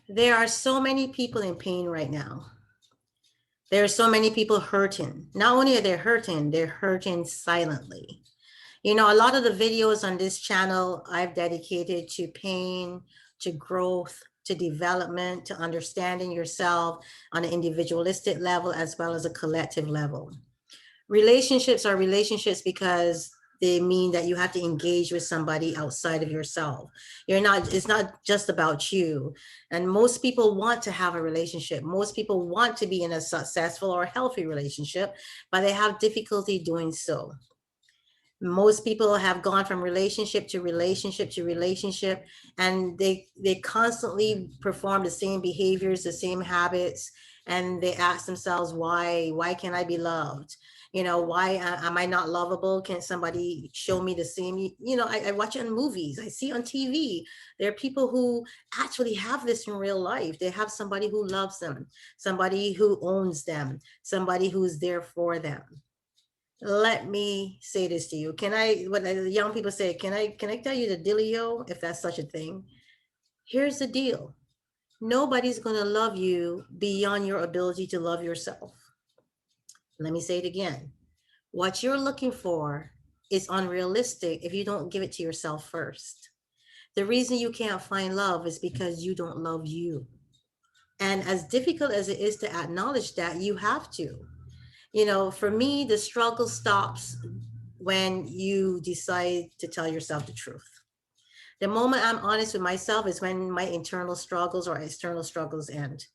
There are so many people in pain right now. There are so many people hurting. Not only are they hurting, they're hurting silently. You know, a lot of the videos on this channel I've dedicated to pain, to growth, to development, to understanding yourself on an individualistic level as well as a collective level. Relationships are relationships because they mean that you have to engage with somebody outside of yourself. You're not, it's not just about you. And most people want to have a relationship. Most people want to be in a successful or healthy relationship, but they have difficulty doing so. Most people have gone from relationship to relationship to relationship, and they constantly perform the same behaviors, the same habits, and they ask themselves, why can't I be loved? You know, why am I not lovable? Can somebody show me the same? You know, I watch it in movies, I see on TV. There are people who actually have this in real life. They have somebody who loves them, somebody who owns them, somebody who's there for them. Let me say this to you. Can I, what the young people say, can I tell you the dealio, if that's such a thing? Here's the deal. Nobody's going to love you beyond your ability to love yourself. Let me say it again. What you're looking for is unrealistic if you don't give it to yourself first. The reason you can't find love is because you don't love you. And as difficult as it is to acknowledge that, you have to. You know, for me, the struggle stops when you decide to tell yourself the truth. The moment I'm honest with myself is when my internal struggles or external struggles end.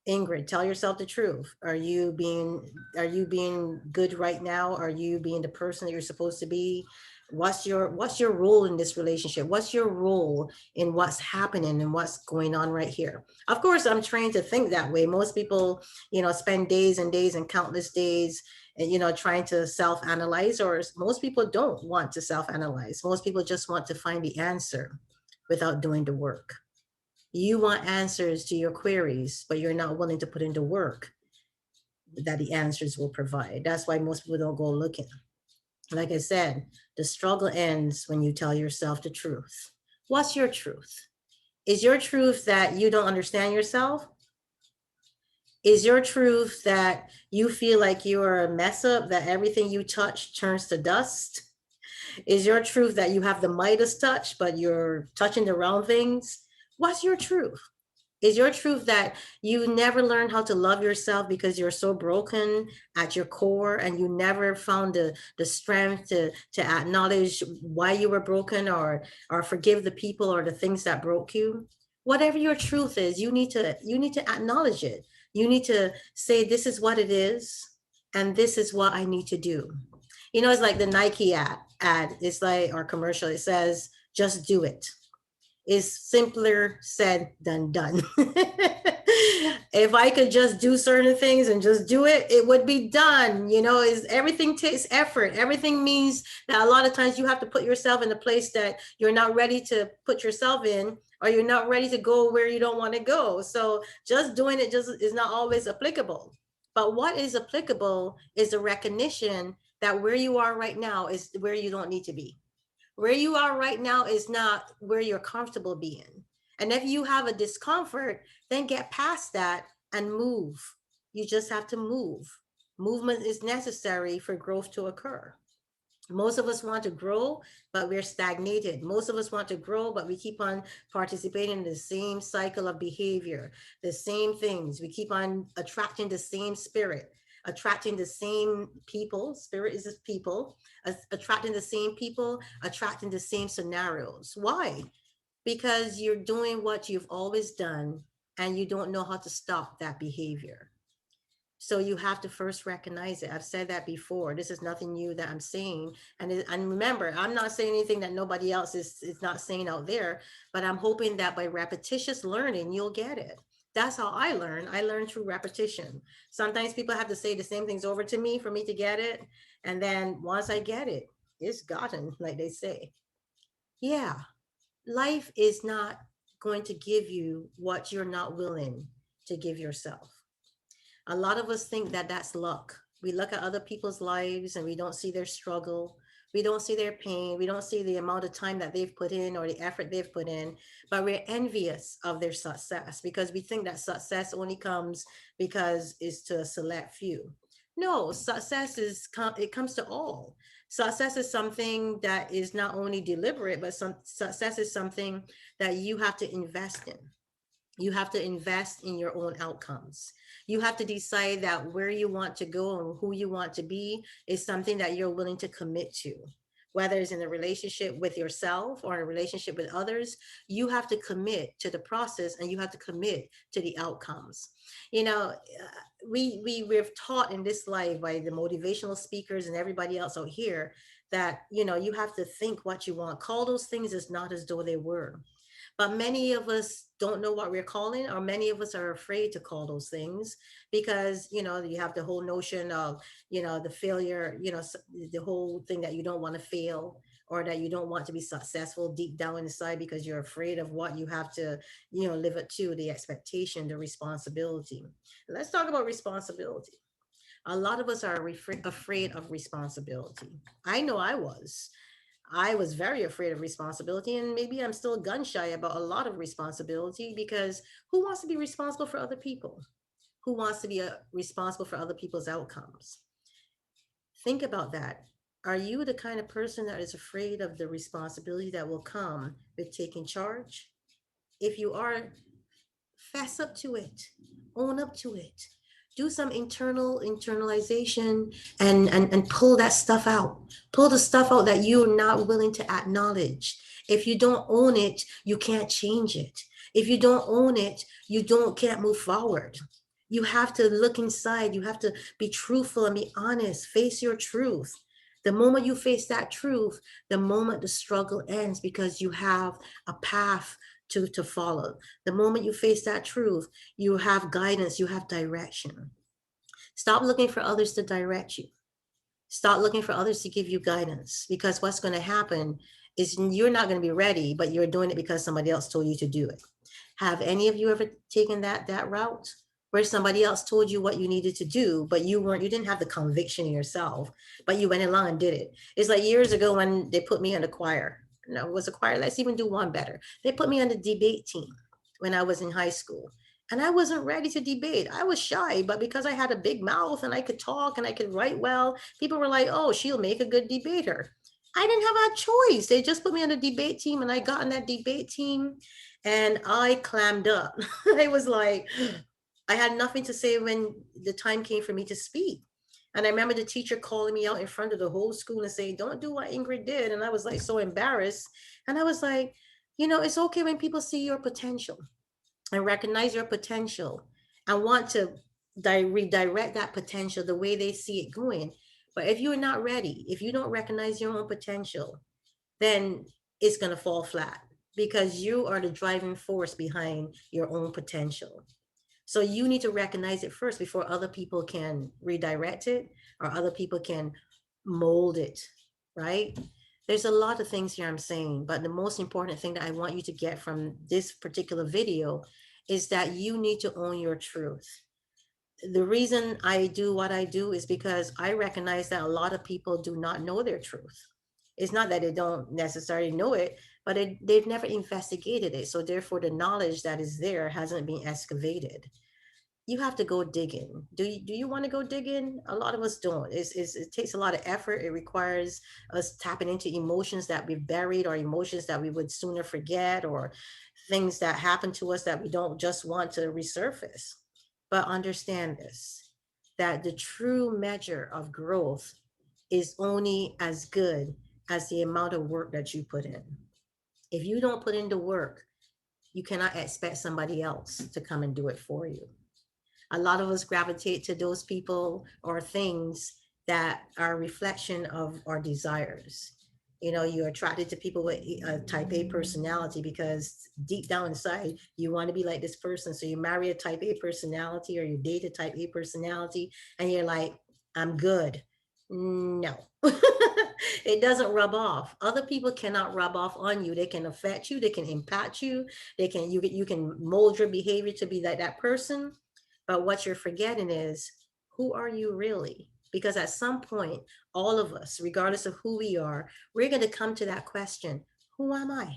Ingrid, tell yourself the truth. Are you being good right now? Are you being the person that you're supposed to be? What's your role in this relationship? What's your role in what's happening and what's going on right here? Of course, I'm trained to think that way. Most people, spend days and days and countless days and trying to self-analyze, or most people don't want to self-analyze. Most people just want to find the answer without doing the work. You want answers to your queries, but you're not willing to put in the work that the answers will provide. That's why most people don't go looking. Like I said, the struggle ends when you tell yourself the truth. What's your truth? Is your truth that you don't understand yourself? Is your truth that you feel like you're a mess up, that everything you touch turns to dust? Is your truth that you have the Midas touch, but you're touching the wrong things? What's your truth? Is your truth that you never learned how to love yourself because you're so broken at your core, and you never found the strength to acknowledge why you were broken, or forgive the people or the things that broke you? Whatever your truth is, you need to acknowledge it. You need to say, this is what it is, and this is what I need to do. It's like the Nike ad. It's like our commercial. It says, just do it. Is simpler said than done. If I could just do certain things and just do it, it would be done. Is everything takes effort. Everything means that a lot of times you have to put yourself in a place that you're not ready to put yourself in, or you're not ready to go where you don't want to go. So just doing it just is not always applicable. But what is applicable is the recognition that where you are right now is where you don't need to be. Where you are right now is not where you're comfortable being. And if you have a discomfort, then get past that and move. You just have to move. Movement is necessary for growth to occur. Most of us want to grow, but we're stagnated. Most of us want to grow, but we keep on participating in the same cycle of behavior, the same things. We keep on attracting the same spirit, attracting the same people. Spirit is just people, attracting the same people, attracting the same scenarios. Why? Because you're doing what you've always done, and you don't know how to stop that behavior. So you have to first recognize it. I've said that before. This is nothing new that I'm saying. And remember, I'm not saying anything that nobody else is not saying out there, but I'm hoping that by repetitious learning, you'll get it. That's how I learn. I learn through repetition. Sometimes people have to say the same things over to me for me to get it. And then once I get it, it's gotten, like they say. Yeah, life is not going to give you what you're not willing to give yourself. A lot of us think that that's luck. We look at other people's lives and we don't see their struggle. We don't see their pain. We don't see the amount of time that they've put in or the effort they've put in, but we're envious of their success because we think that success only comes because it's to a select few. No, success it comes to all. Success is something that is not only deliberate, but some success is something that you have to invest in. You have to invest in your own outcomes. You have to decide that where you want to go and who you want to be is something that you're willing to commit to. Whether it's in a relationship with yourself or a relationship with others, you have to commit to the process and you have to commit to the outcomes. You know, we've taught in this life by the motivational speakers and everybody else out here that you have to think what you want. Call those things as not as though they were. But many of us don't know what we're calling, or many of us are afraid to call those things because, you have the whole notion of, the failure, the whole thing that you don't want to fail or that you don't want to be successful deep down inside because you're afraid of what you have to, live up to, the expectation, the responsibility. Let's talk about responsibility. A lot of us are afraid of responsibility. I know I was. I was very afraid of responsibility, and maybe I'm still gun shy about a lot of responsibility because who wants to be responsible for other people? Who wants to be responsible for other people's outcomes? Think about that. Are you the kind of person that is afraid of the responsibility that will come with taking charge? If you are, fess up to it, own up to it, do some internalization and pull that stuff out. Pull the stuff out that you're not willing to acknowledge. If you don't own it, you can't change it. If you don't own it, you don't can't move forward. You have to look inside. You have to be truthful and be honest. Face your truth. The moment you face that truth, the moment the struggle ends because you have a path to follow. The moment you face that truth, you have guidance, you have direction. Stop looking for others to direct you. Stop looking for others to give you guidance because what's going to happen is you're not going to be ready, but you're doing it because somebody else told you to do it. Have any of you ever taken that route where somebody else told you what you needed to do, but you didn't have the conviction in yourself, but you went along and did it? It's like years ago when they put me in the choir. No, it was a choir. Let's even do one better. They put me on the debate team when I was in high school. And I wasn't ready to debate. I was shy, but because I had a big mouth and I could talk and I could write well, people were like, oh, she'll make a good debater. I didn't have a choice. They just put me on the debate team and I got on that debate team and I clammed up. I was like, I had nothing to say when the time came for me to speak. And I remember the teacher calling me out in front of the whole school and saying, don't do what Ingrid did. And I was like so embarrassed. And I was like, it's okay when people see your potential and recognize your potential and want to redirect that potential the way they see it going. But if you're not ready, if you don't recognize your own potential, then it's going to fall flat because you are the driving force behind your own potential. So you need to recognize it first before other people can redirect it or other people can mold it, right? There's a lot of things here I'm saying, but the most important thing that I want you to get from this particular video is that you need to own your truth. The reason I do what I do is because I recognize that a lot of people do not know their truth. It's not that they don't necessarily know it, but they've never investigated it. So therefore, the knowledge that is there hasn't been excavated. You have to go digging. Do you want to go digging? A lot of us don't. It takes a lot of effort. It requires us tapping into emotions that we've buried or emotions that we would sooner forget or things that happen to us that we don't just want to resurface. But understand this, that the true measure of growth is only as good as the amount of work that you put in. If you don't put in the work, you cannot expect somebody else to come and do it for you. A lot of us gravitate to those people or things that are a reflection of our desires. You're attracted to people with a type A personality because deep down inside, you want to be like this person. So you marry a type A personality or you date a type A personality and you're like, I'm good. No, it doesn't rub off. Other people cannot rub off on you. They can affect you. They can impact you. You can mold your behavior to be like that person. But what you're forgetting is, who are you really? Because at some point, all of us, regardless of who we are, we're going to come to that question: who am I?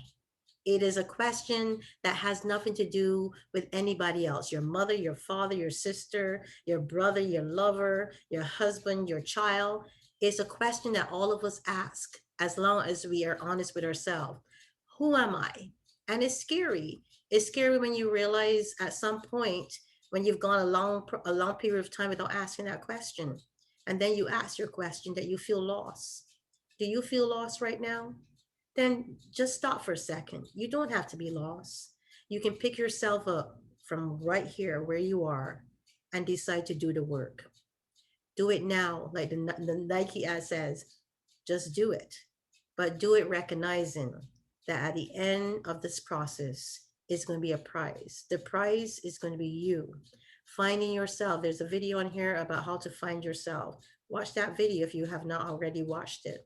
It is a question that has nothing to do with anybody else: your mother, your father, your sister, your brother, your lover, your husband, your child. It's a question that all of us ask as long as we are honest with ourselves. Who am I? And it's scary. It's scary when you realize at some point, when you've gone a long period of time without asking that question, and then you ask your question, that you feel lost. Do you feel lost right now? Then just stop for a second. You don't have to be lost. You can pick yourself up from right here where you are and decide to do the work. Do it now, like the Nike ad says, just do it. But do it recognizing that at the end of this process, it's going to be a prize. The prize is going to be you finding yourself. There's a video on here about how to find yourself. Watch that video if you have not already watched it.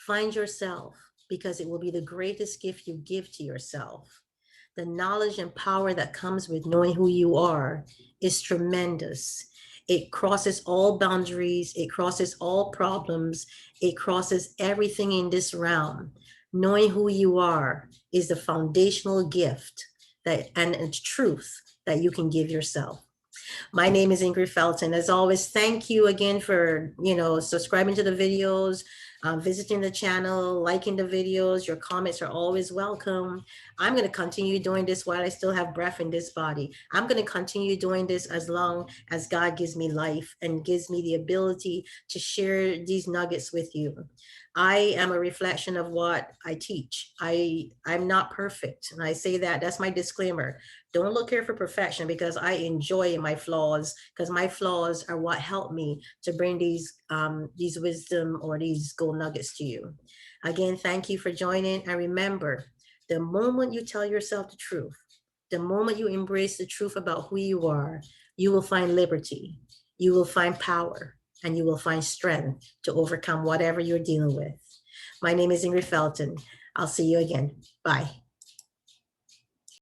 Find yourself, because it will be the greatest gift you give to yourself. The knowledge and power that comes with knowing who you are is tremendous. It crosses all boundaries, it crosses all problems, it crosses everything in this realm. Knowing who you are is the foundational gift that and truth that you can give yourself. My name is Ingrid Felton. As always, thank you again for, subscribing to the videos, visiting the channel, liking the videos. Your comments are always welcome. I'm going to continue doing this while I still have breath in this body. I'm going to continue doing this as long as God gives me life and gives me the ability to share these nuggets with you. I am a reflection of what I teach. I'm not perfect. And I say that, that's my disclaimer. Don't look here for perfection, because I enjoy my flaws, because my flaws are what help me to bring these wisdom or these gold nuggets to you. Again, thank you for joining. And remember, the moment you tell yourself the truth, the moment you embrace the truth about who you are, you will find liberty, you will find power, and you will find strength to overcome whatever you're dealing with. My name is Ingrid Felton. I'll see you again. Bye.